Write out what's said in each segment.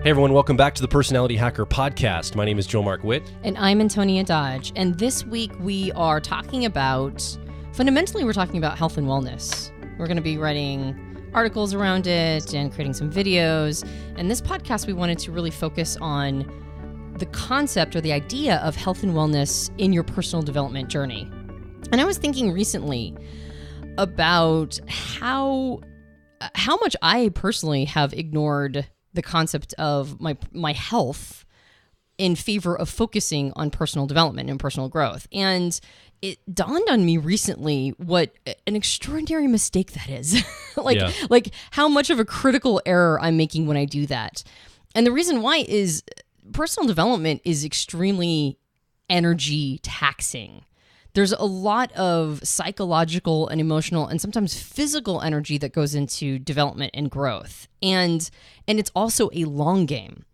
Hey everyone, welcome back to the Personality Hacker Podcast. My name is Joe Mark Witt. And I'm Antonia Dodge. And this week we are talking about, fundamentally we're talking about health and wellness. We're going to be writing articles around it and creating some videos. And this podcast, we wanted to really focus on the concept or the idea of health and wellness in your personal development journey. And I was thinking recently about how much I personally have ignored the concept of my health in favor of focusing on personal development and personal growth. And it dawned on me recently what an extraordinary mistake that is. like how much of a critical error I'm making when I do that. And the reason why is personal development is extremely energy taxing. There's a lot of psychological and emotional and sometimes physical energy that goes into development and growth. And it's also a long game.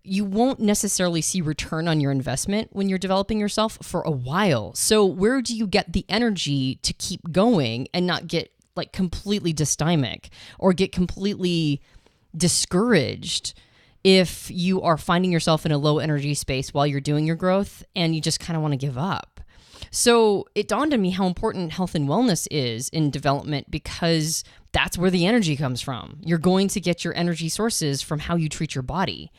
You won't necessarily see return on your investment when you're developing yourself for a while. So where do you get the energy to keep going and not get like completely dysthymic or get completely discouraged if you are finding yourself in a low energy space while you're doing your growth and you just kind of want to give up? So it dawned on me how important health and wellness is in development because that's where the energy comes from. You're going to get your energy sources from how you treat your body.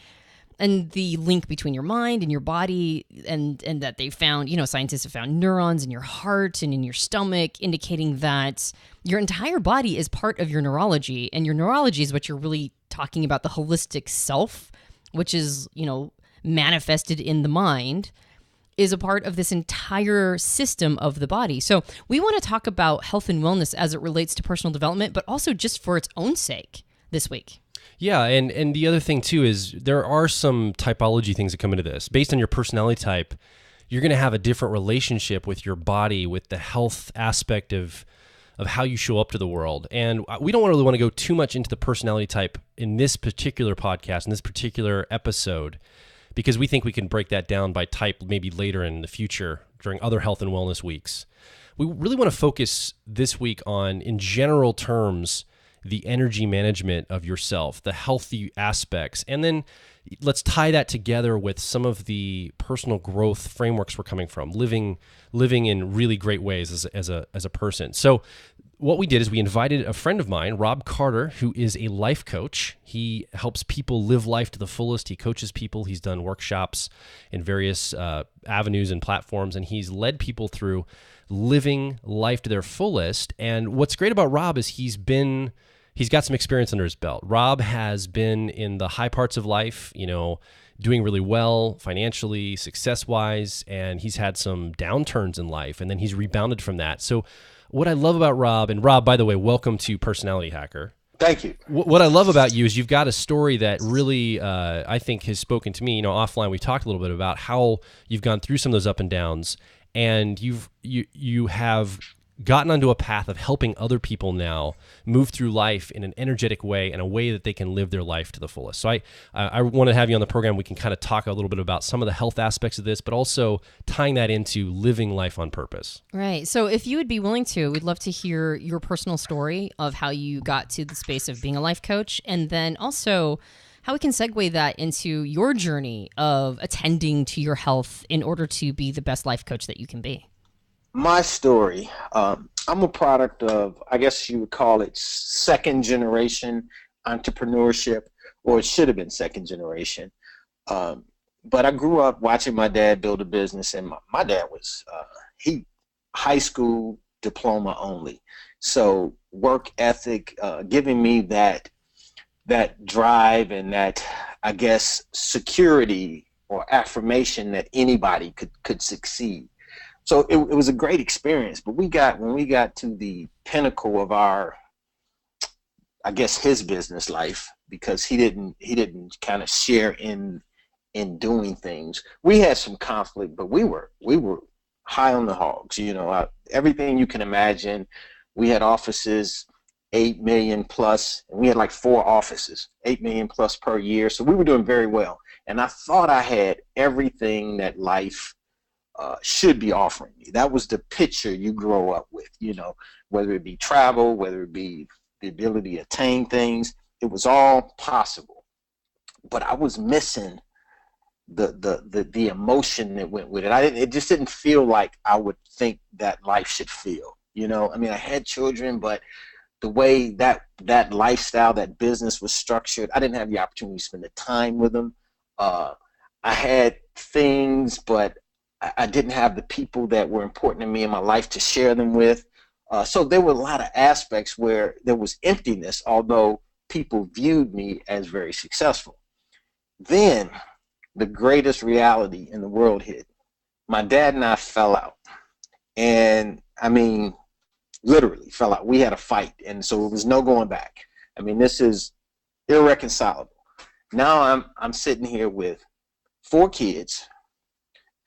And the link between your mind and your body and that they found, scientists have found neurons in your heart and in your stomach, indicating that your entire body is part of your neurology. And your neurology is what you're really talking about, the holistic self, which is, manifested in the mind, is a part of this entire system of the body. So we want to talk about health and wellness as it relates to personal development, but also just for its own sake this week. Yeah, and the other thing too is there are some typology things that come into this. Based on your personality type, you're going to have a different relationship with your body, with the health aspect of how you show up to the world. And we don't really want to go too much into the personality type in this particular podcast, in this particular episode, because we think we can break that down by type maybe later in the future during other health and wellness weeks. We really want to focus this week on, in general terms, the energy management of yourself, the healthy aspects, and then let's tie that together with some of the personal growth frameworks we're coming from, living in really great ways as a person. So what we did is we invited a friend of mine, Rob Carter, who is a life coach. He helps people live life to the fullest. He coaches people. He's done workshops in various avenues and platforms, and he's led people through living life to their fullest. And what's great about Rob is he's got some experience under his belt. Rob has been in the high parts of life, doing really well financially, success-wise, and he's had some downturns in life, and then he's rebounded from that. So what I love about Rob, and Rob, by the way, welcome to Personality Hacker. Thank you. What I love about you is you've got a story that really, I think, has spoken to me. Offline we talked a little bit about how you've gone through some of those up and downs, and you have gotten onto a path of helping other people now move through life in an energetic way, in a way that they can live their life to the fullest. So I want to have you on the program. We can kind of talk a little bit about some of the health aspects of this, but also tying that into living life on purpose. Right. So if you would be willing to, we'd love to hear your personal story of how you got to the space of being a life coach, and then also how we can segue that into your journey of attending to your health in order to be the best life coach that you can be. My story, I'm a product of, I guess you would call it second generation entrepreneurship, or it should have been second generation. But I grew up watching my dad build a business, and my dad was, high school diploma only. So work ethic, giving me that drive and that, I guess, security or affirmation that anybody could succeed. So it was a great experience, but when we got to the pinnacle of our, I guess, his business life, because he didn't kind of share in doing things. We had some conflict, but we were high on the hogs. Everything you can imagine. We had offices, 8 million plus, and we had like 4 offices, 8 million plus per year. So we were doing very well, and I thought I had everything that life should be offering me. That was the picture you grow up with, whether it be travel, whether it be the ability to attain things, it was all possible. but I was missing the emotion that went with it. It just didn't feel like I would think that life should feel. I mean, I had children, but the way that lifestyle, that business was structured, I didn't have the opportunity to spend the time with them. I had things, but I didn't have the people that were important to me in my life to share them with. So there were a lot of aspects where there was emptiness, although people viewed me as very successful. Then the greatest reality in the world hit. My dad and I fell out. And I mean, literally fell out. We had a fight, and so it was no going back. I mean, this is irreconcilable. Now I'm sitting here with 4 kids,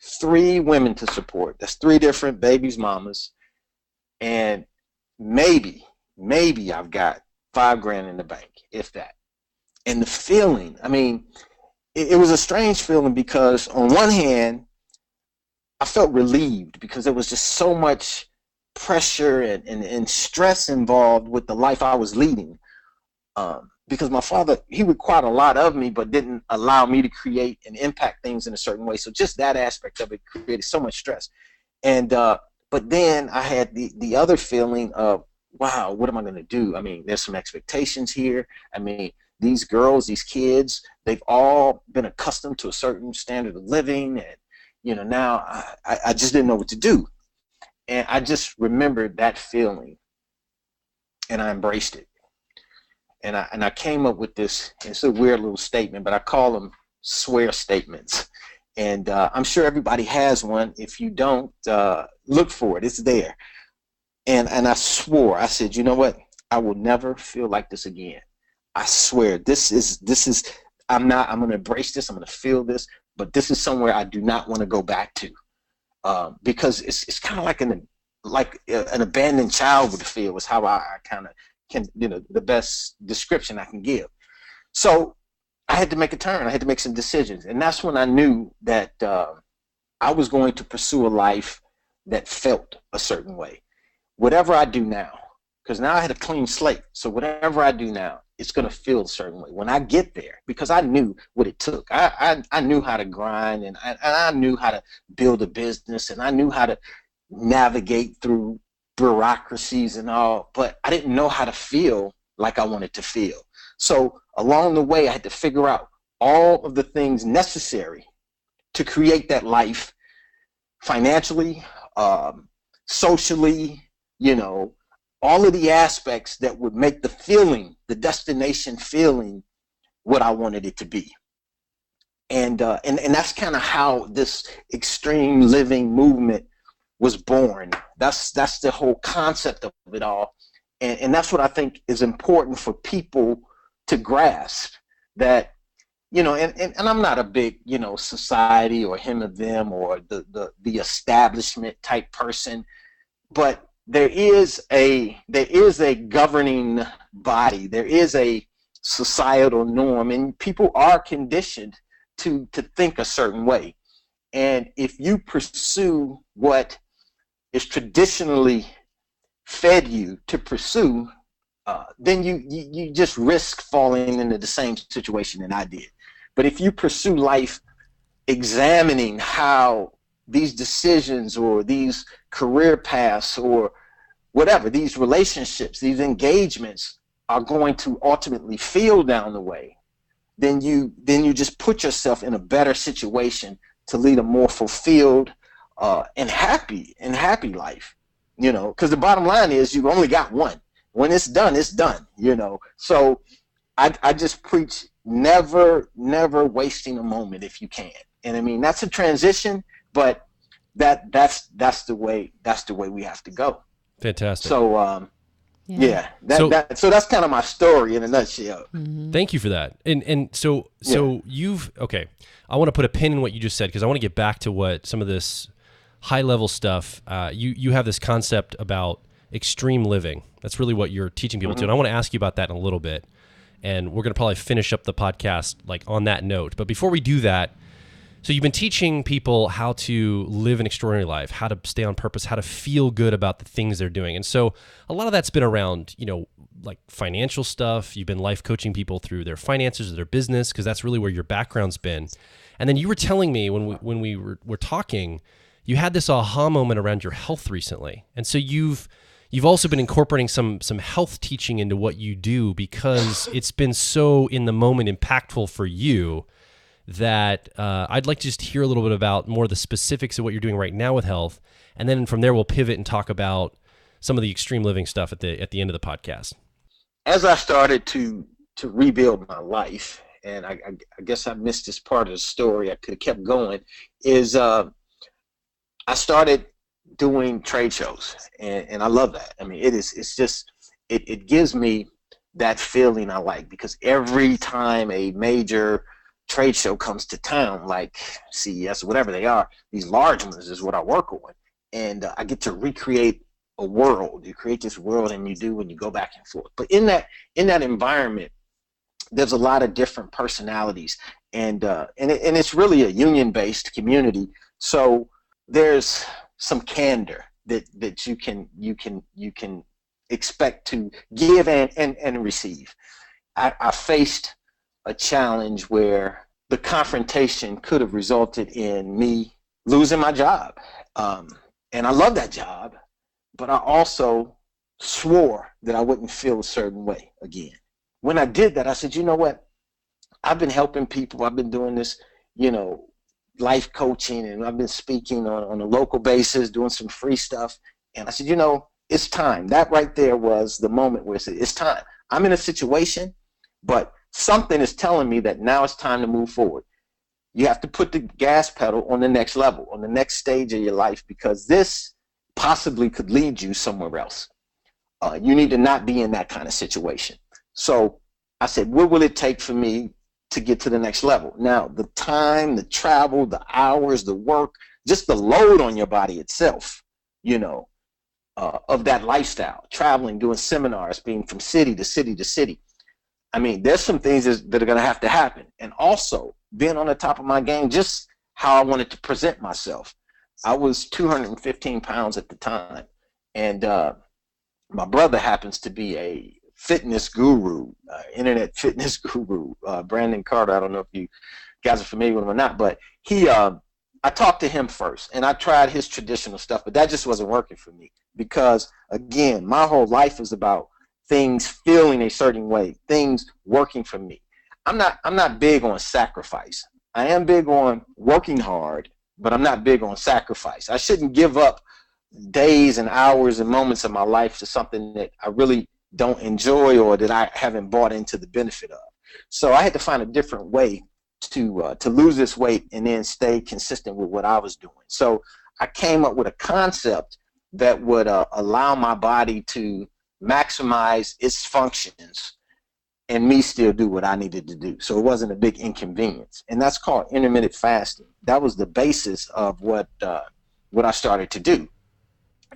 3 women to support. That's 3 different babies' mamas, and maybe I've got $5,000 in the bank, if that. And the feeling, I mean, it was a strange feeling because on one hand, I felt relieved because there was just so much pressure and stress involved with the life I was leading. Because my father, he required a lot of me, but didn't allow me to create and impact things in a certain way. So just that aspect of it created so much stress. And but then I had the other feeling of, wow, what am I going to do? I mean, there's some expectations here. I mean, these girls, these kids, they've all been accustomed to a certain standard of living. And, now I just didn't know what to do. And I just remembered that feeling, and I embraced it. And I came up with this, it's a weird little statement, but I call them swear statements. And I'm sure everybody has one. If you don't, look for it. It's there. And I swore, I said, you know what? I will never feel like this again. I swear, this is, I'm going to embrace this. I'm going to feel this, but this is somewhere I do not want to go back to. Because it's kind of like an abandoned child would feel, is how I kind of can, the best description I can give. So I had to make a turn. I had to make some decisions. And that's when I knew that I was going to pursue a life that felt a certain way. Whatever I do now, because now I had a clean slate. So whatever I do now, it's going to feel a certain way when I get there, because I knew what it took. I knew how to grind, and I knew how to build a business, and I knew how to navigate through bureaucracies and all, but I didn't know how to feel like I wanted to feel. So along the way, I had to figure out all of the things necessary to create that life financially, socially, all of the aspects that would make the feeling, the destination feeling, what I wanted it to be. And that's kind of how this extreme living movement was born. That's the whole concept of it all. And that's what I think is important for people to grasp, that, and I'm not a big, society or him or them or the establishment type person, but there is a governing body. There is a societal norm, and people are conditioned to think a certain way. And if you pursue what is traditionally fed you to pursue, then you just risk falling into the same situation that I did. But if you pursue life examining how these decisions or these career paths or whatever, these relationships, these engagements are going to ultimately feel down the way, then you just put yourself in a better situation to lead a more fulfilled and happy life, because the bottom line is you only got one. When it's done, it's done, So I just preach never wasting a moment if you can. And I mean, that's a transition, but that's the way we have to go. Fantastic. So so that's kind of my story in a nutshell. Mm-hmm. Thank you for that. And so you've, okay, I want to put a pin in what you just said, because I want to get back to what some of this high level stuff, you have this concept about extreme living. That's really what you're teaching people to. And I want to ask you about that in a little bit. And we're going to probably finish up the podcast like on that note. But before we do that, So you've been teaching people how to live an extraordinary life, how to stay on purpose, how to feel good about the things they're doing. And so a lot of that's been around, like financial stuff. You've been life coaching people through their finances or their business, because that's really where your background's been. And then you were telling me when we were talking, you had this aha moment around your health recently. And so you've also been incorporating some health teaching into what you do, because it's been so in the moment impactful for you, that I'd like to just hear a little bit about more of the specifics of what you're doing right now with health. And then from there, we'll pivot and talk about some of the extreme living stuff at the end of the podcast. As I started to rebuild my life, and I guess I missed this part of the story, I could have kept going, is I started doing trade shows, and I love that. I mean, it gives me that feeling I like, because every time a major trade show comes to town, like CES or whatever they are, these large ones is what I work on, and I get to recreate a world. You create this world, and you go back and forth. But in that environment, there's a lot of different personalities, and it's really a union-based community. So there's some candor that you can expect to give and receive. I faced a challenge where the confrontation could have resulted in me losing my job. And I love that job, but I also swore that I wouldn't feel a certain way again. When I did that, I said, you know what? I've been helping people. I've been doing this, life coaching, and I've been speaking on a local basis, doing some free stuff. And I said, it's time. That right there was the moment where I said, it's time. I'm in a situation, but something is telling me that now it's time to move forward. You have to put the gas pedal on the next level, on the next stage of your life, because this possibly could lead you somewhere else. You need to not be in that kind of situation. So I said, what will it take for me to get to the next level? Now, the time, the travel, the hours, the work, just the load on your body itself, of that lifestyle, traveling, doing seminars, being from city to city to city. I mean, there's some things that are going to have to happen. And also being on the top of my game, just how I wanted to present myself. I was 215 pounds at the time. And my brother happens to be a fitness guru, internet fitness guru, Brandon Carter. I don't know if you guys are familiar with him or not, but I talked to him first, and I tried his traditional stuff, but that just wasn't working for me, because again, my whole life is about things feeling a certain way, things working for me. I'm not big on sacrifice. I am big on working hard, but I'm not big on sacrifice. I shouldn't give up days and hours and moments of my life to something that I really don't enjoy or that I haven't bought into the benefit of. So I had to find a different way to lose this weight and then stay consistent with what I was doing. So I came up with a concept that would allow my body to maximize its functions and me still do what I needed to do. So it wasn't a big inconvenience. And that's called intermittent fasting. That was the basis of what I started to do.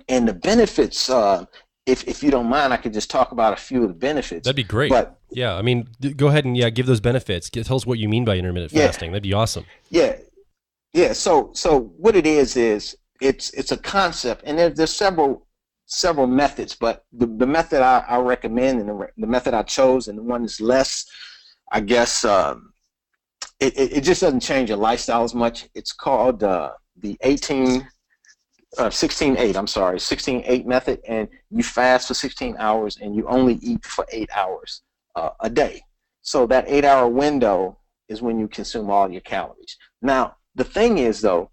And the benefits, if you don't mind, I could just talk about a few of the benefits. That'd be great. But yeah, I mean, go ahead and give those benefits. Tell us what you mean by intermittent fasting. That'd be awesome. Yeah. So what it is it's a concept, and there's several methods, but the method I recommend and the method I chose, and the one that's less, I guess, it just doesn't change your lifestyle as much. It's called the 16-8 method, and you fast for 16 hours and you only eat for 8 hours a day. So that 8-hour window is when you consume all your calories. Now, the thing is, though,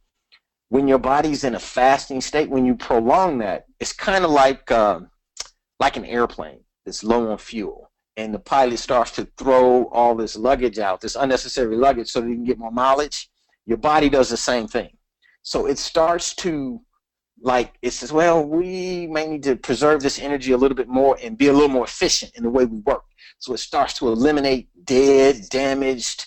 when your body's in a fasting state, when you prolong that, it's kind of like an airplane that's low on fuel, and the pilot starts to throw all this luggage out, this unnecessary luggage, so that you can get more mileage. Your body does the same thing. So it starts to, it says, well, we may need to preserve this energy a little bit more and be a little more efficient in the way we work. So it starts to eliminate dead, damaged,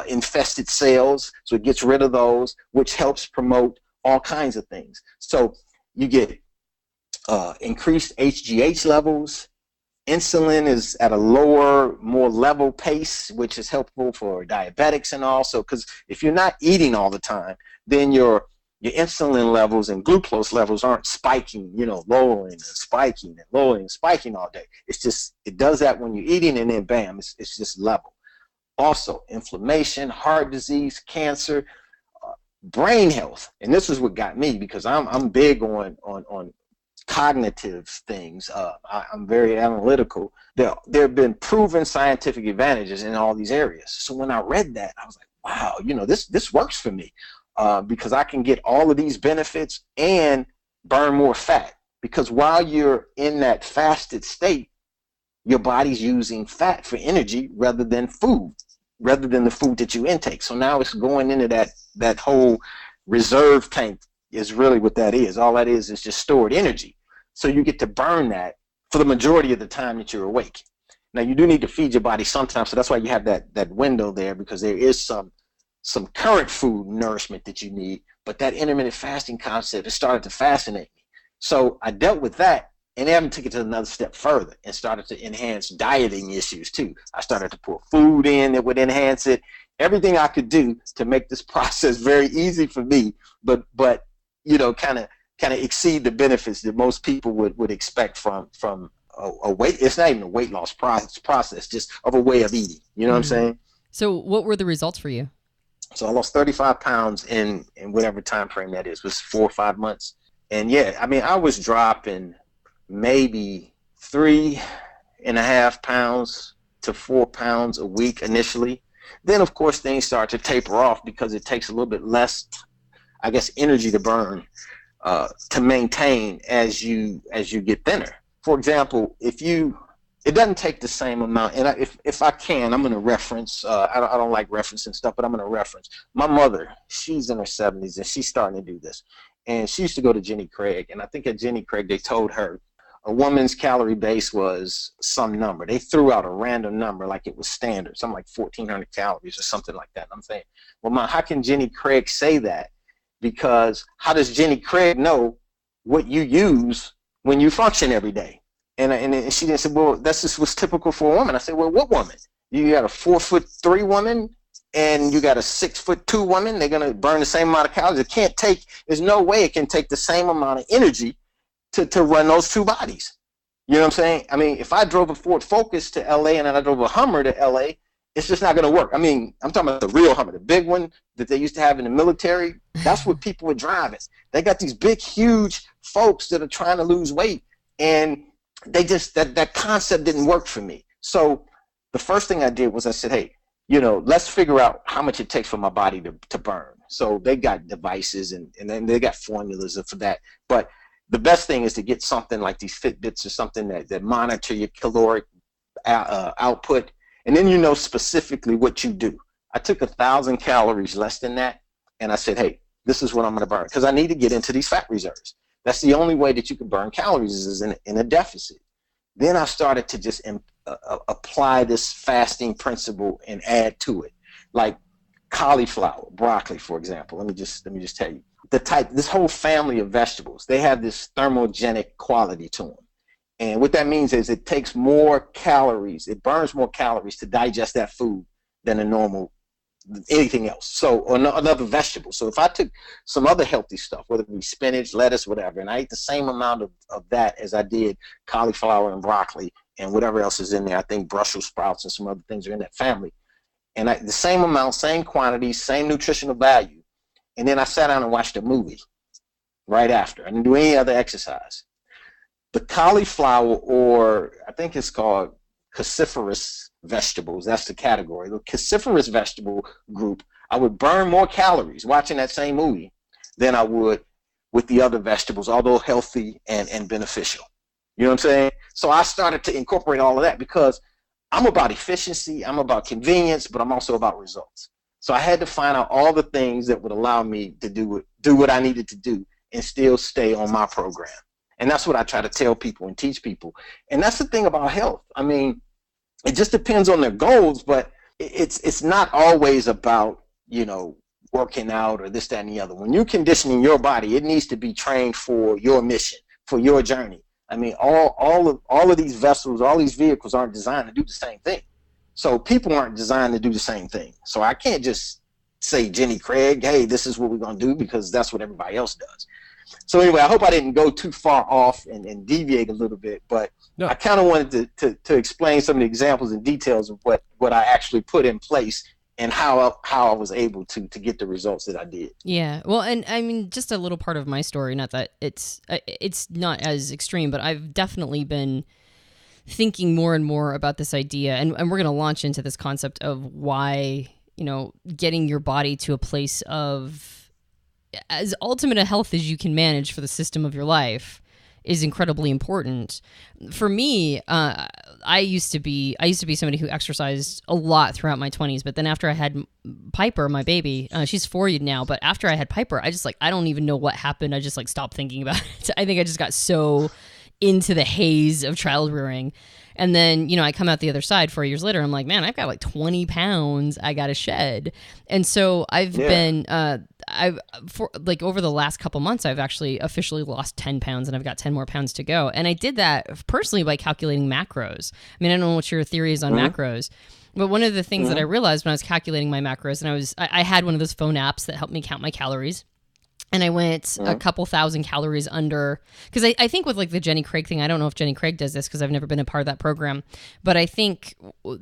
infested cells. So it gets rid of those, which helps promote all kinds of things. So you get increased HGH levels, Insulin is at a lower, more level pace, which is helpful for diabetics and also because if you're not eating all the time, then your insulin levels and glucose levels aren't spiking, lowering and spiking and lowering and spiking all day. It's just, it does that when you're eating and then bam, it's just level. Also, inflammation, heart disease, cancer, brain health. And this is what got me because I'm big on cognitive things. I'm very analytical. There have been proven scientific advantages in all these areas. So when I read that, I was like, wow, this works for me because I can get all of these benefits and burn more fat. Because while you're in that fasted state, your body's using fat for energy rather than food, rather than the food that you intake. So now it's going into that whole reserve tank is really what that is. All that is just stored energy. So you get to burn that for the majority of the time that you're awake. Now you do need to feed your body sometimes, so that's why you have that window there, because there is some current food nourishment that you need, but that intermittent fasting concept has started to fascinate me. So I dealt with that and then took it to another step further and started to enhance dieting issues too. I started to put food in that would enhance it, everything I could do to make this process very easy for me, but kind of exceed the benefits that most people would expect from a weight. It's not even a weight loss process, just of a way of eating. You know what I'm saying? So what were the results for you? So I lost 35 pounds in whatever time frame that is. It was 4 or 5 months. And yeah, I mean, I was dropping maybe 3.5 pounds to 4 pounds a week initially. Then of course things start to taper off because it takes a little bit less, I guess, energy to burn to maintain as you get thinner. For example, it doesn't take the same amount, and if I can, I'm going to reference, I don't like referencing stuff, but I'm going to reference my mother. She's in her 70s and she's starting to do this. And she used to go to Jenny Craig, and I think at Jenny Craig they told her a woman's calorie base was some number. They threw out a random number like it was standard, something like 1,400 calories or something like that. And I'm saying, well, Ma, how can Jenny Craig say that? Because how does Jenny Craig know what you use when you function every day? And she didn't say, well, that's just what's typical for a woman. I said, well, what woman? You got a 4'3" woman and you got a 6'2" woman. They're going to burn the same amount of calories. There's no way it can take the same amount of energy to run those two bodies. You know what I'm saying? I mean, if I drove a Ford Focus to LA and then I drove a Hummer to LA, it's just not going to work. I mean, I'm talking about the real Hummer, the big one that they used to have in the military. That's what people were driving. They got these big, huge folks that are trying to lose weight, and they just, that concept didn't work for me. So the first thing I did was I said, hey, let's figure out how much it takes for my body to burn. So they got devices and then they got formulas for that. But the best thing is to get something like these Fitbits or something that monitor your caloric output. And then specifically what you do. I took 1,000 calories less than that, and I said, hey, this is what I'm going to burn, because I need to get into these fat reserves. That's the only way that you can burn calories is in a deficit. Then I started to just apply this fasting principle and add to it, like cauliflower, broccoli, for example. Let me just tell you, this whole family of vegetables, they have this thermogenic quality to them. And what that means is it takes more calories, it burns more calories to digest that food than anything else. So, or another vegetable. So if I took some other healthy stuff, whether it be spinach, lettuce, whatever, and I ate the same amount of that as I did cauliflower and broccoli and whatever else is in there, I think Brussels sprouts and some other things are in that family. And the same amount, same quantity, same nutritional value. And then I sat down and watched a movie right after. I didn't do any other exercise. The cauliflower, or I think it's called cruciferous vegetables, that's the category. The cruciferous vegetable group, I would burn more calories watching that same movie than I would with the other vegetables, although healthy and beneficial. You know what I'm saying? So I started to incorporate all of that because I'm about efficiency, I'm about convenience, but I'm also about results. So I had to find out all the things that would allow me to do what I needed to do and still stay on my program. And that's what I try to tell people and teach people. And that's the thing about health. I mean, it just depends on their goals, but it's not always about, working out or this, that, and the other. When you're conditioning your body, it needs to be trained for your mission, for your journey, I mean, all of these vessels, all these vehicles aren't designed to do the same thing. So people aren't designed to do the same thing. So I can't just say Jenny Craig, hey, this is what we're going to do, because that's what everybody else does. So anyway, I hope I didn't go too far off and deviate a little bit, but no. I kind of wanted to explain some of the examples and details of what I actually put in place and how I was able to get the results that I did. Yeah. Well, and I mean, just a little part of my story, not that it's not as extreme, but I've definitely been thinking more and more about this idea, and we're going to launch into this concept of why, getting your body to a place of as ultimate a health as you can manage for the system of your life is incredibly important. For me, I used to be somebody who exercised a lot throughout my 20s, but then after I had Piper, my baby, she's 4 now, but after I had Piper, I don't even know what happened. I just stopped thinking about it. I think I just got so into the haze of child rearing. And then, I come out the other side 4 years later. I'm like, man, I've got 20 pounds I got to shed. And so I've been, over the last couple months, I've actually officially lost 10 pounds and I've got 10 more pounds to go. And I did that personally by calculating macros. I mean, I don't know what your theory is on macros, but one of the things that I realized when I was calculating my macros, and I had one of those phone apps that helped me count my calories. And I went a couple thousand calories under, because I think with the Jenny Craig thing, I don't know if Jenny Craig does this because I've never been a part of that program, but I think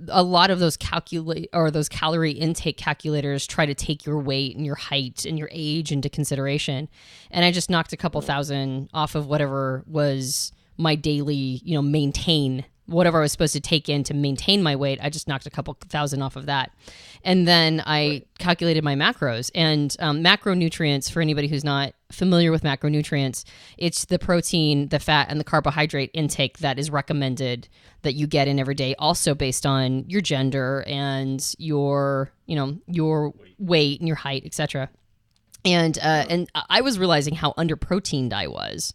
a lot of those those calorie intake calculators try to take your weight and your height and your age into consideration. And I just knocked a couple thousand off of whatever was my daily, maintain, whatever I was supposed to take in to maintain my weight. I just knocked a couple thousand off of that. And then I calculated my macros, and macronutrients, for anybody who's not familiar with macronutrients, it's the protein, the fat, and the carbohydrate intake that is recommended that you get in every day, also based on your gender and your weight and your height, etc. And I was realizing how under-proteined I was.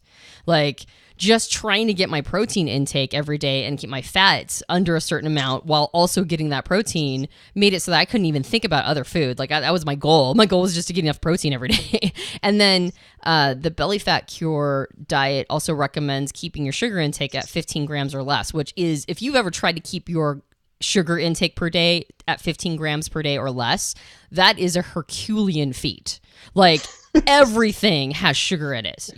Just trying to get my protein intake every day and keep my fats under a certain amount while also getting that protein made it so that I couldn't even think about other food. That was my goal. My goal was just to get enough protein every day. And then the Belly Fat Cure diet also recommends keeping your sugar intake at 15 grams or less, which is, if you've ever tried to keep your sugar intake per day at 15 grams per day or less, that is a Herculean feat. Everything has sugar in it,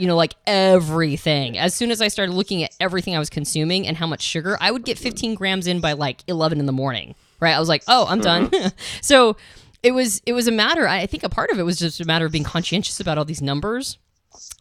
everything. As soon as I started looking at everything I was consuming and how much sugar, I would get 15 grams in by 11 in the morning, right? I was like, oh, I'm done. So it was a matter, I think a part of it was just a matter of being conscientious about all these numbers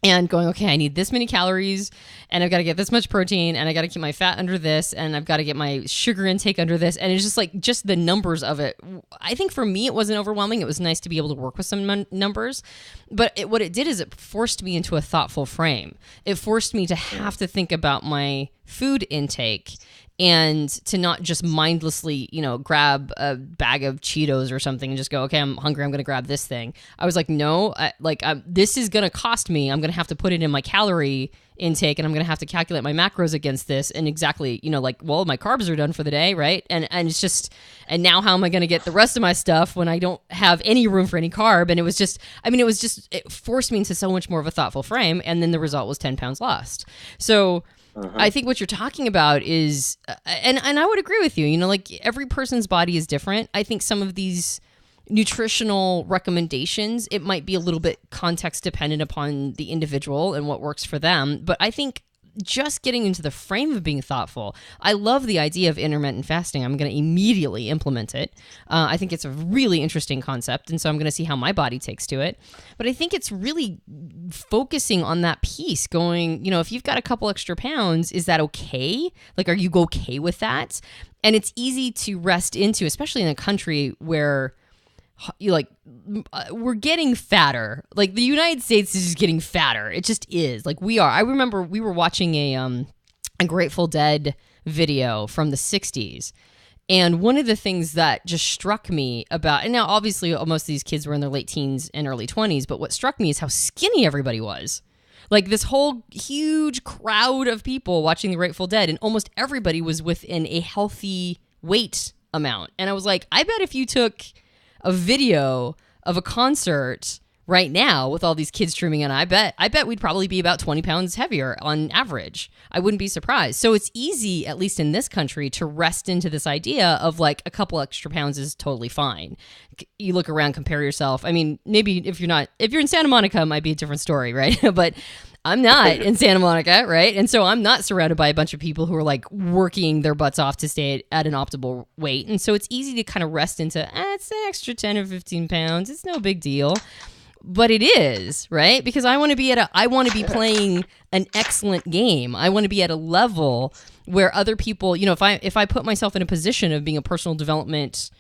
and going, okay, I need this many calories and I've got to get this much protein and I got to keep my fat under this and I've got to get my sugar intake under this. And it's just the numbers of it. I think for me, it wasn't overwhelming. It was nice to be able to work with some numbers, but what it did is it forced me into a thoughtful frame. It forced me to have to think about my food intake and to not just mindlessly, grab a bag of Cheetos or something and just go, okay, I'm hungry, I'm going to grab this thing. I was like, no, this is going to cost me. I'm going to have to put it in my calorie intake and I'm going to have to calculate my macros against this. And exactly, well, my carbs are done for the day, right? And it's just, and now how am I going to get the rest of my stuff when I don't have any room for any carb? And it forced me into so much more of a thoughtful frame. And then the result was 10 pounds lost. So I think what you're talking about is, and I would agree with you, every person's body is different. I think some of these nutritional recommendations, it might be a little bit context dependent upon the individual and what works for them. But I think just getting into the frame of being thoughtful, I love the idea of intermittent fasting. I'm going to immediately implement it. I think it's a really interesting concept. And so I'm going to see how my body takes to it. But I think it's really focusing on that piece going, if you've got a couple extra pounds, is that okay? Are you okay with that? And it's easy to rest into, especially in a country where we're getting fatter. The United States is just getting fatter. It just is. We are. I remember we were watching a Grateful Dead video from the 60s. And one of the things that just struck me about, and now obviously most of these kids were in their late teens and early 20s, but what struck me is how skinny everybody was. This whole huge crowd of people watching the Grateful Dead, and almost everybody was within a healthy weight amount. And I was like, I bet if you took a video of a concert right now with all these kids streaming in, I bet we'd probably be about 20 pounds heavier on average. I wouldn't be surprised. So it's easy, at least in this country, to rest into this idea of like a couple extra pounds is totally fine. You look around, compare yourself. I mean, maybe if you're in Santa Monica, it might be a different story, right? But I'm not in Santa Monica, right? And so I'm not surrounded by a bunch of people who are like working their butts off to stay at an optimal weight. And so it's easy to kind of rest into, it's an extra 10 or 15 pounds. It's no big deal. But it is, right? Because I want to be playing an excellent game. I want to be at a level where other people, if I put myself in a position of being a personal development,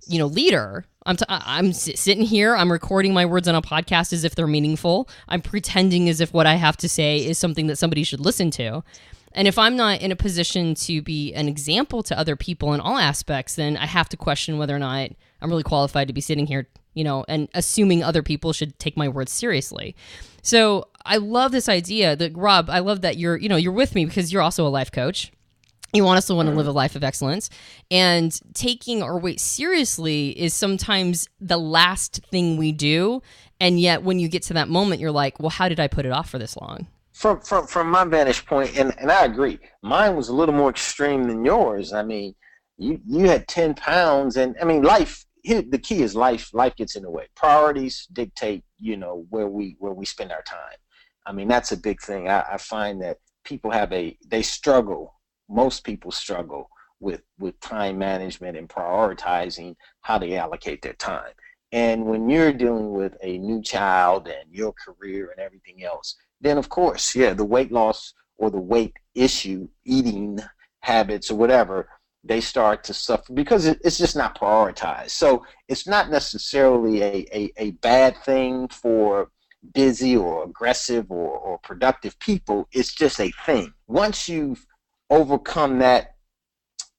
leader, I'm sitting here, I'm recording my words on a podcast as if they're meaningful. I'm pretending as if what I have to say is something that somebody should listen to. And if I'm not in a position to be an example to other people in all aspects, then I have to question whether or not I'm really qualified to be sitting here, and assuming other people should take my words seriously. So I love this idea that, Rob, I love that you're with me because you're also a life coach. You also want to live a life of excellence, and taking our weight seriously is sometimes the last thing we do. And yet when you get to that moment, you're like, well, how did I put it off for this long? From my vantage point, and I agree, mine was a little more extreme than yours. I mean, you had 10 pounds, and I mean, the key is life gets in the way. Priorities dictate, where we spend our time. I mean, that's a big thing. I find that people most people struggle with time management and prioritizing how they allocate their time. And when you're dealing with a new child and your career and everything else, then of course, the weight loss or the weight issue, eating habits or whatever, they start to suffer because it's just not prioritized. So it's not necessarily a bad thing for busy or aggressive or productive people. It's just a thing. Once you've overcome that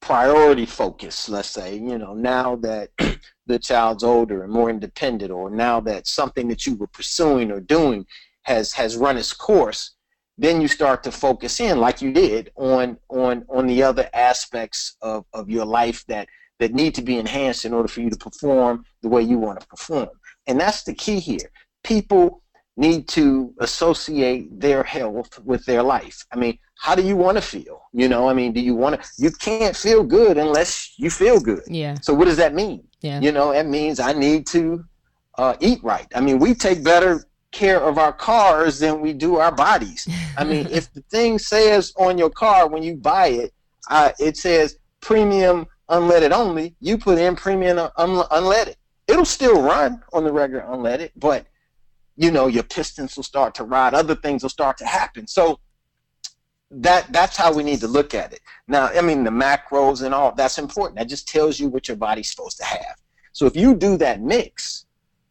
priority focus, let's say, now that the child's older and more independent, or now that something that you were pursuing or doing has run its course, then you start to focus in, like you did, on the other aspects of your life that need to be enhanced in order for you to perform the way you want to perform. And that's the key here. People need to associate their health with their life. I mean, how do you want to feel? You can't feel good unless you feel good. Yeah. So what does that mean? Yeah. It means I need to eat right. I mean, we take better care of our cars than we do our bodies. I mean, if the thing says on your car when you buy it, it says premium unleaded only, you put in premium unleaded. It'll still run on the regular unleaded, but your pistons will start to rot, other things will start to happen. So that's how we need to look at it. Now, I mean, the macros and all, that's important. That just tells you what your body's supposed to have. So if you do that mix,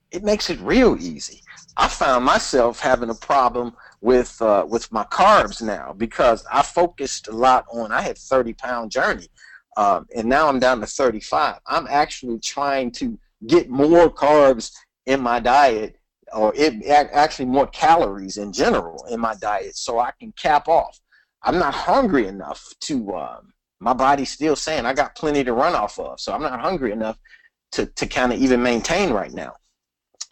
it makes it real easy. I found myself having a problem with my carbs now because I focused a lot on, I had 30-pound journey, and now I'm down to 35. I'm actually trying to get more carbs in my diet, or actually more calories in general in my diet, so I can cap off. I'm not hungry enough to, my body's still saying I got plenty to run off of, so I'm not hungry enough to kind of even maintain right now.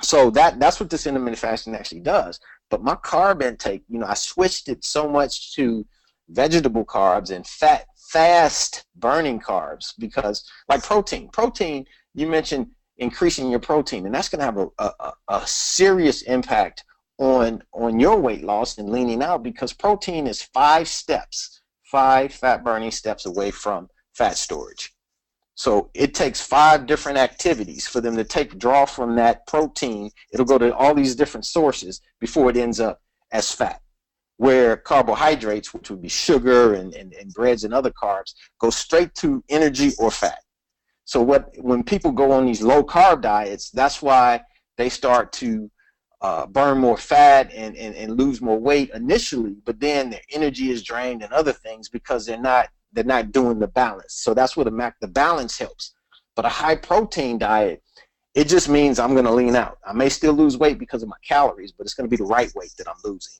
So that's what this intermittent fasting actually does. But my carb intake, I switched it so much to vegetable carbs and fast burning carbs, because like protein, you mentioned increasing your protein, and that's going to have a serious impact on your weight loss and leaning out, because protein is 5 fat burning steps away from fat storage. So it takes 5 different activities for them to draw from that protein. It'll go to all these different sources before it ends up as fat, where carbohydrates, which would be sugar and breads and other carbs, go straight to energy or fat. So when people go on these low carb diets, that's why they start to burn more fat and lose more weight initially, but then their energy is drained and other things because they're not doing the balance. So that's where the balance helps. But a high protein diet, it just means I'm going to lean out. I may still lose weight because of my calories, but it's going to be the right weight that I'm losing.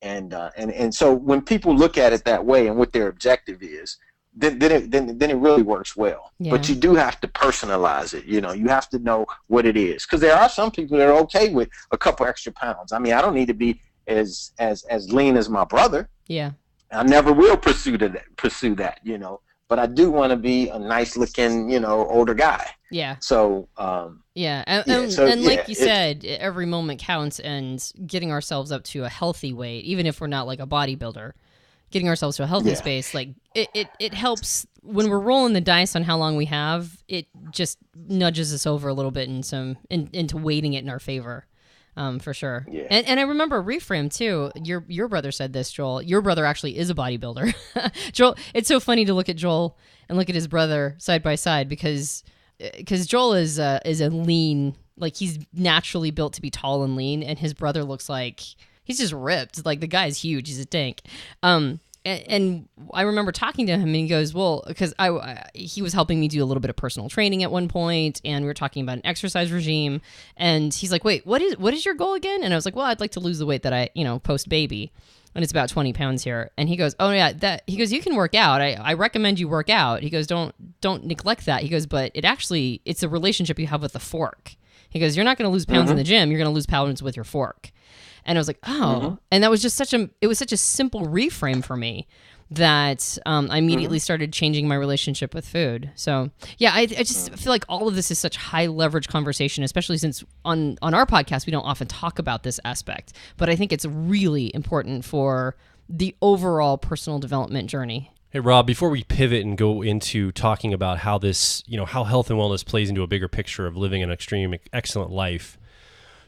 And so when people look at it that way and what their objective is, then it really works well. Yeah. But you do have to personalize it. You know, you have to know what it is, because there are some people that are okay with a couple extra pounds. I mean, I don't need to be as lean as my brother. Yeah. I never will pursue that, you know. But I do want to be a nice looking, you know, older guy. Yeah. So yeah, and like you said, every moment counts, and getting ourselves up to a healthy weight, even if we're not like a bodybuilder, getting ourselves to a healthy space, like it helps when we're rolling the dice on how long we have. It just nudges us over a little bit into weighting it in our favor. For sure. Yeah. And I remember Reframe too. Your brother said this, Joel. Your brother actually is a bodybuilder. Joel, it's so funny to look at Joel and look at his brother side by side, because Joel is a lean, like he's naturally built to be tall and lean, and his brother looks like he's just ripped. Like the guy's huge. He's a tank. And I remember talking to him, and he goes, well, because he was helping me do a little bit of personal training at one point, and we were talking about an exercise regime, and he's like, wait, what is your goal again? And I was like, well, I'd like to lose the weight that I, post baby, and it's about 20 pounds here. And he goes, oh yeah, he goes, you can work out. I recommend you work out. He goes, don't neglect that. He goes, but it's a relationship you have with the fork. He goes, you're not going to lose pounds in the gym. You're going to lose pounds with your fork. And I was like, oh, and that was just such a simple reframe for me that I immediately started changing my relationship with food. So yeah, I just feel like all of this is such high leverage conversation, especially since on our podcast, we don't often talk about this aspect, but I think it's really important for the overall personal development journey. Hey, Rob, before we pivot and go into talking about how this, how health and wellness plays into a bigger picture of living an extreme, excellent life,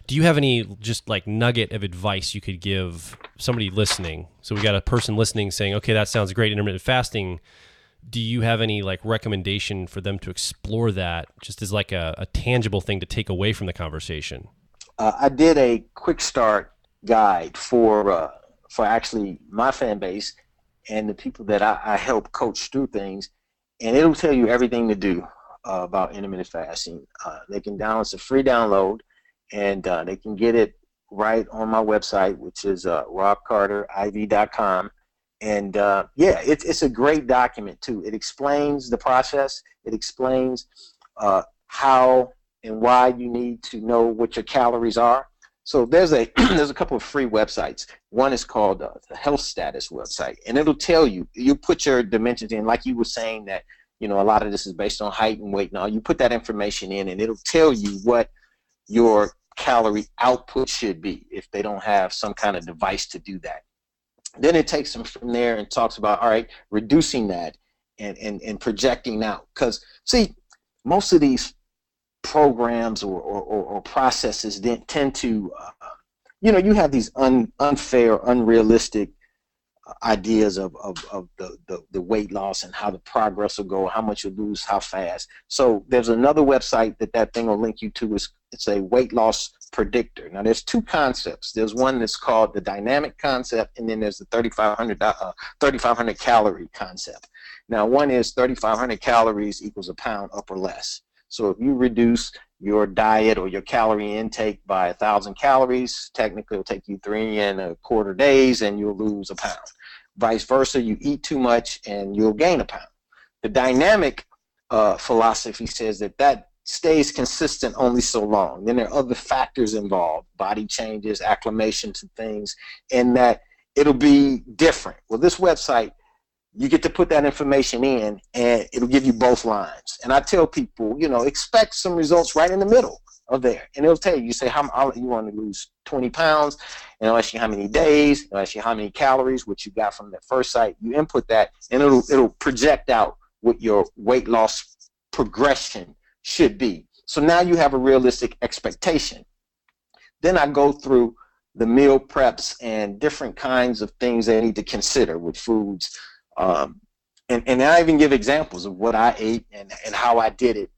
do you have any just like nugget of advice you could give somebody listening? So we got a person listening saying, okay, that sounds great, intermittent fasting. Do you have any like recommendation for them to explore that just as like a tangible thing to take away from the conversation? I did a quick start guide for actually my fan base and the people that I help coach through things, and it'll tell you everything to do about intermittent fasting. They can it's a free download. And they can get it right on my website, which is robcarteriv.com. And it's a great document too. It explains the process. It explains how and why you need to know what your calories are. So there's a couple of free websites. One is called the Health Status website, and it'll tell you put your dimensions in, like you were saying that a lot of this is based on height and weight. Now you put that information in, and it'll tell you what your calorie output should be if they don't have some kind of device to do that. Then it takes them from there and talks about, all right, reducing that and projecting out. Because, see, most of these programs or processes then tend to, you have these unfair, unrealistic ideas of the weight loss and how the progress will go, how much you lose, how fast. So there's another website that thing will link you to. It's a weight loss predictor. Now there's two concepts. There's one that's called the dynamic concept, and then there's the 3,500 calorie concept. Now one is 3,500 calories equals a pound up or less. So if you reduce your diet or your calorie intake by 1,000 calories, technically it'll take you 3.25 days and you'll lose a pound. Vice versa, you eat too much and you'll gain a pound. The dynamic philosophy says that stays consistent only so long. Then there are other factors involved, body changes, acclimation to things, and that it'll be different. Well, this website, you get to put that information in, and it'll give you both lines. And I tell people, expect some results right in the middle of there. And it'll tell you, you say, you want to lose 20 pounds, and it'll ask you how many days, it'll ask you how many calories, which you got from that first site. You input that, and it'll project out what your weight loss progression should be. So now you have a realistic expectation. Then I go through the meal preps and different kinds of things they need to consider with foods. And I even give examples of what I ate and how I did it.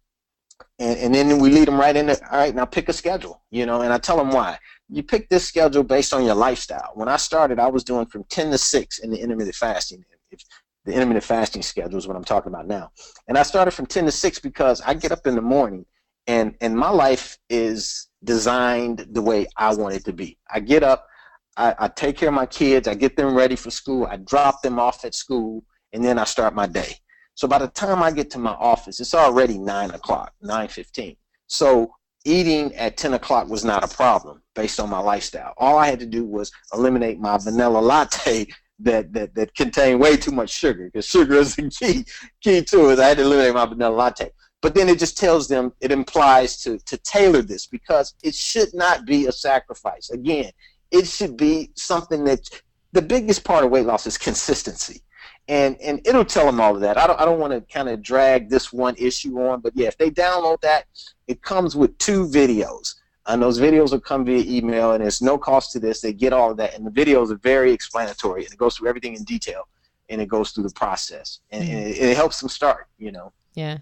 And then we lead them right into, all right, now pick a schedule, and I tell them why. You pick this schedule based on your lifestyle. When I started, I was doing from 10 to 6 in the intermittent fasting. The intermittent fasting schedule is what I'm talking about now. And I started from 10 to 6 because I get up in the morning and my life is designed the way I want it to be. I get up, I take care of my kids, I get them ready for school, I drop them off at school, and then I start my day. So by the time I get to my office, it's already 9 o'clock, 9:15. So eating at 10 o'clock was not a problem based on my lifestyle. All I had to do was eliminate my vanilla latte that contained way too much sugar, because sugar is the key to it. I had to eliminate my vanilla latte. But then it just tells them, it implies to tailor this, because it should not be a sacrifice. Again, it should be something that, the biggest part of weight loss is consistency. And it'll tell them all of that. I don't want to kind of drag this one issue on, but yeah, if they download that, it comes with 2 videos. And those videos will come via email, and there's no cost to this. They get all of that, and the videos are very explanatory, and it goes through everything in detail, and it goes through the process, and it helps them start, you know. Yeah.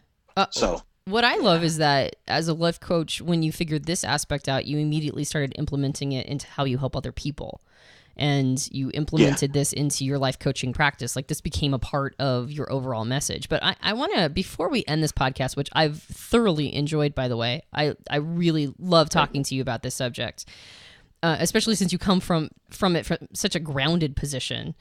So what I love is that as a life coach, when you figured this aspect out, you immediately started implementing it into how you help other people. And you implemented this into your life coaching practice. Like, this became a part of your overall message. But I want to, before we end this podcast, which I've thoroughly enjoyed, by the way, I really love talking to you about this subject, especially since you come from such a grounded position.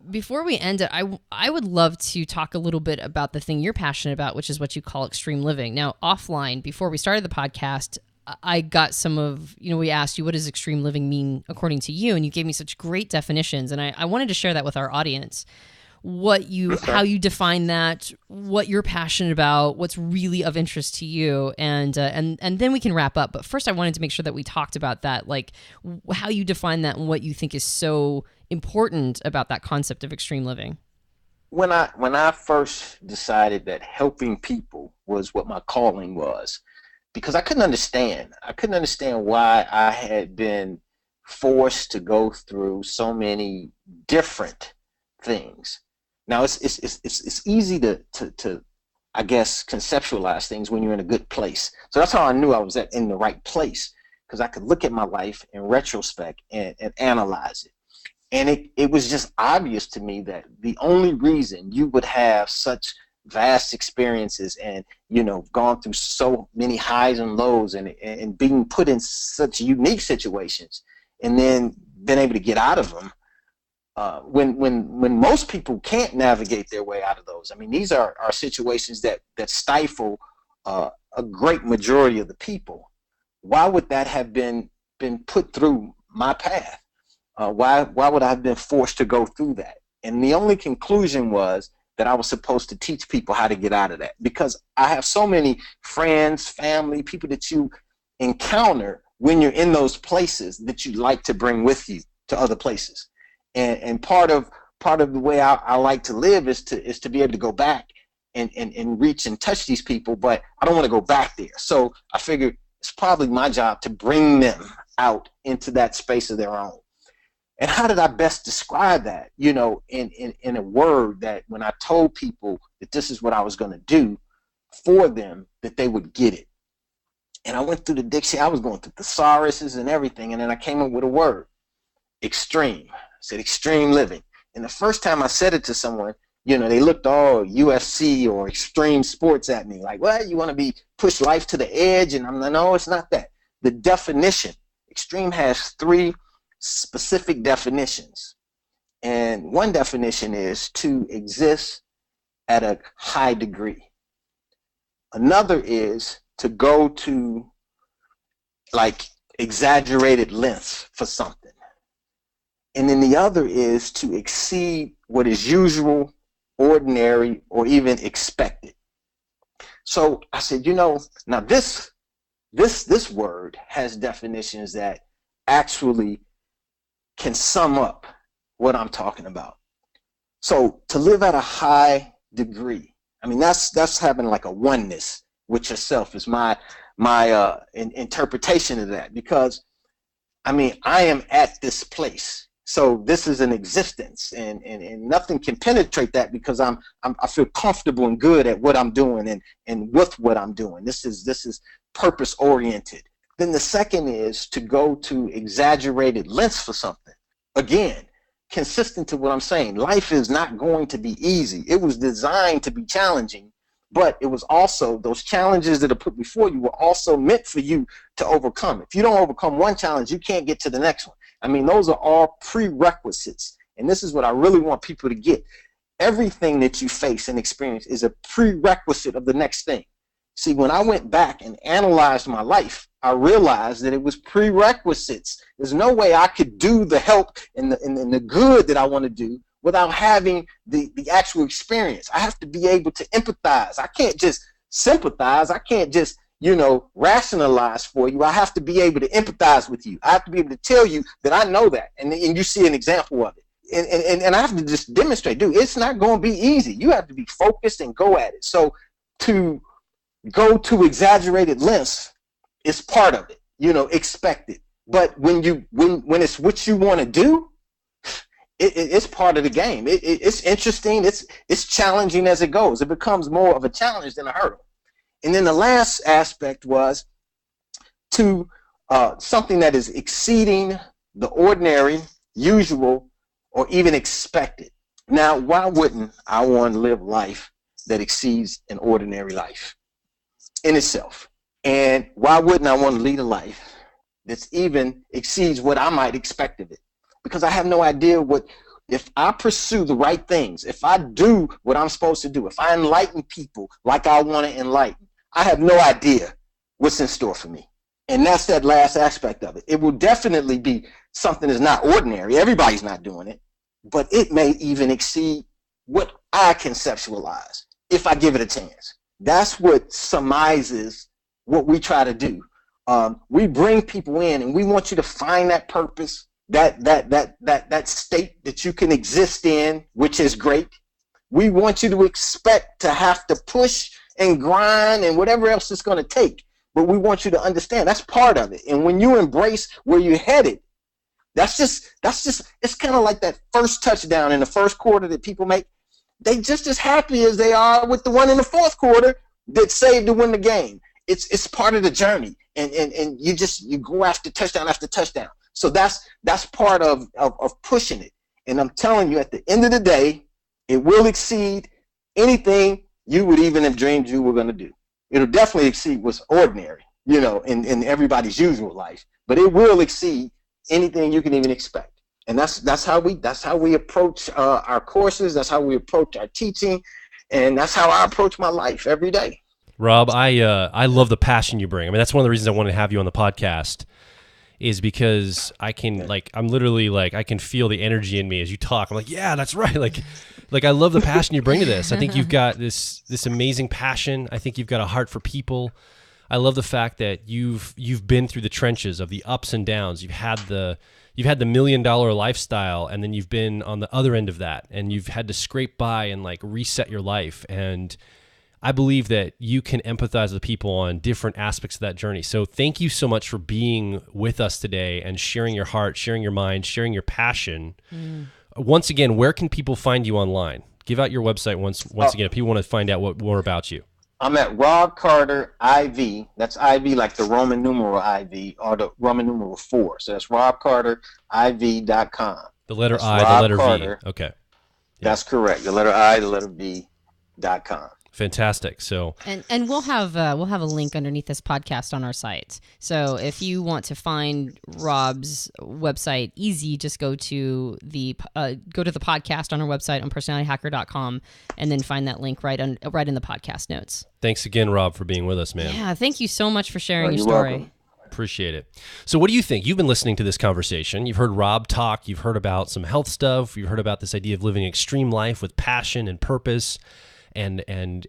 Before we end it, I would love to talk a little bit about the thing you're passionate about, which is what you call extreme living. Now, offline, before we started the podcast, I got some of, we asked you, what does extreme living mean according to you? And you gave me such great definitions. And I wanted to share that with our audience, how you define that, what you're passionate about, what's really of interest to you. And then we can wrap up. But first I wanted to make sure that we talked about that, like how you define that and what you think is so important about that concept of extreme living. When I first decided that helping people was what my calling was, because I couldn't understand why I had been forced to go through so many different things. Now it's easy to I guess conceptualize things when you're in a good place. So that's how I knew I was in the right place, because I could look at my life in retrospect and analyze it. And it was just obvious to me that the only reason you would have such vast experiences and, gone through so many highs and lows and being put in such unique situations and then been able to get out of them, when most people can't navigate their way out of those. I mean, these are situations that stifle a great majority of the people. Why would that have been put through my path? Why would I have been forced to go through that? And the only conclusion was that I was supposed to teach people how to get out of that, because I have so many friends, family, people that you encounter when you're in those places that you like to bring with you to other places. And part of the way I like to live is to be able to go back and reach and touch these people, but I don't want to go back there. So I figured it's probably my job to bring them out into that space of their own. And how did I best describe that? In a word that when I told people that this is what I was going to do for them, that they would get it. And I went through the dictionary. I was going through thesauruses and everything, and then I came up with a word: extreme. I said extreme living. And the first time I said it to someone, they looked all UFC or extreme sports at me, like, "What? You want to be push life to the edge?" And I'm like, "No, it's not that." The definition, extreme, has 3 specific definitions. And one definition is to exist at a high degree. Another is to go to like exaggerated lengths for something. And then the other is to exceed what is usual, ordinary, or even expected. So I said, now this word has definitions that actually can sum up what I'm talking about. So to live at a high degree, I mean, that's having like a oneness with yourself is my interpretation of that, because I mean, I am at this place. So this is an existence, and nothing can penetrate that, because I feel comfortable and good at what I'm doing and with what I'm doing. This is purpose oriented. Then the second is to go to exaggerated lengths for something. Again, consistent to what I'm saying. Life is not going to be easy. It was designed to be challenging, but it was also, those challenges that are put before you were also meant for you to overcome. If you don't overcome one challenge, you can't get to the next one. I mean, those are all prerequisites. And this is what I really want people to get. everything that you face and experience is a prerequisite of the next thing. See, when I went back and analyzed my life, I realized that it was prerequisites. There's no way I could do the help and the good that I want to do without having the actual experience. I have to be able to empathize. I can't just sympathize. I can't just, rationalize for you. I have to be able to empathize with you. I have to be able to tell you that I know that. And you see an example of it. And I have to just demonstrate, dude, it's not going to be easy. You have to be focused and go at it. So to go to exaggerated lengths is part of it, expected. But when it's what you want to do, it's part of the game. It's interesting. It's challenging as it goes. It becomes more of a challenge than a hurdle. And then the last aspect was to something that is exceeding the ordinary, usual, or even expected. Now, why wouldn't I want to live life that exceeds an ordinary life in itself? And why wouldn't I want to lead a life that's even exceeds what I might expect of it? Because I have no idea if I pursue the right things, if I do what I'm supposed to do, if I enlighten people like I want to enlighten, I have no idea what's in store for me. And that's that last aspect of it. It will definitely be something that's not ordinary. Everybody's not doing it, but it may even exceed what I conceptualize if I give it a chance. That's what surmises what we try to do. We bring people in and we want you to find that purpose, that state that you can exist in, which is great. We want you to expect to have to push and grind and whatever else it's going to take. But we want you to understand that's part of it. And when you embrace where you're headed, that's just it's kind of like that first touchdown in the first quarter that people make. They just as happy as they are with the one in the fourth quarter that saved to win the game. It's part of the journey. And you go after touchdown after touchdown. So that's part of pushing it. And I'm telling you, at the end of the day, it will exceed anything you would even have dreamed you were going to do. It'll definitely exceed what's ordinary, in everybody's usual life. But it will exceed anything you can even expect. And that's how we approach our courses. That's how we approach our teaching, and that's how I approach my life every day. Rob, I love the passion you bring. I mean, that's one of the reasons I wanted to have you on the podcast, is because I can I can feel the energy in me as you talk. I'm like, yeah, that's right. Like I love the passion you bring to this. I think you've got this amazing passion. I think you've got a heart for people. I love the fact that you've been through the trenches of the ups and downs. You've had the $1 million lifestyle, and then you've been on the other end of that, and you've had to scrape by and reset your life. And I believe that you can empathize with people on different aspects of that journey. So thank you so much for being with us today and sharing your heart, sharing your mind, sharing your passion. Once again, where can people find you online? Give out your website once again if people want to find out more about you. I'm at Rob Carter IV. That's IV like the Roman numeral IV or the Roman numeral 4. So that's robcarteriv.com. The letter that's I, Rob the letter Carter. V. Okay. Yeah. That's correct. The letter I, the letter V.com. Fantastic. So and we'll have a link underneath this podcast on our site. So if you want to find Rob's website easy, just go to the podcast on our website on personalityhacker.com and then find that link right in the podcast notes. Thanks again, Rob, for being with us, man. Yeah, thank you so much for sharing your you're story. welcome. Appreciate it. So what do you think? You've been listening to this conversation. You've heard Rob talk. You've heard about some health stuff. You've heard about this idea of living an extreme life with passion and purpose, and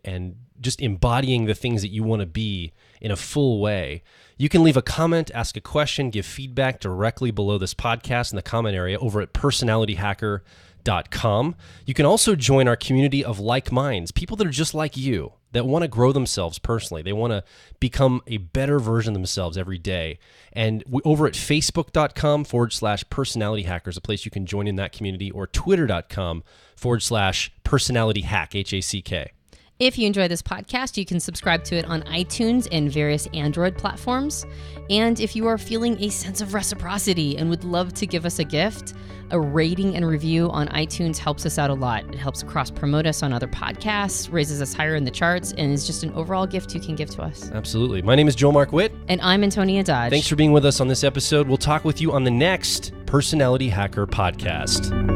just embodying the things that you want to be in a full way. You can leave a comment, ask a question, give feedback directly below this podcast in the comment area over at personalityhacker.com. You can also join our community of like minds, people that are just like you, that want to grow themselves personally. They want to become a better version of themselves every day. And over at facebook.com/personalityhackers, a place you can join in that community, or twitter.com/personalityhack, HACK. If you enjoy this podcast, you can subscribe to it on iTunes and various Android platforms. And if you are feeling a sense of reciprocity and would love to give us a gift, a rating and review on iTunes helps us out a lot. It helps cross-promote us on other podcasts, raises us higher in the charts, and is just an overall gift you can give to us. Absolutely. My name is Joel Mark Witt. And I'm Antonia Dodge. Thanks for being with us on this episode. We'll talk with you on the next Personality Hacker podcast.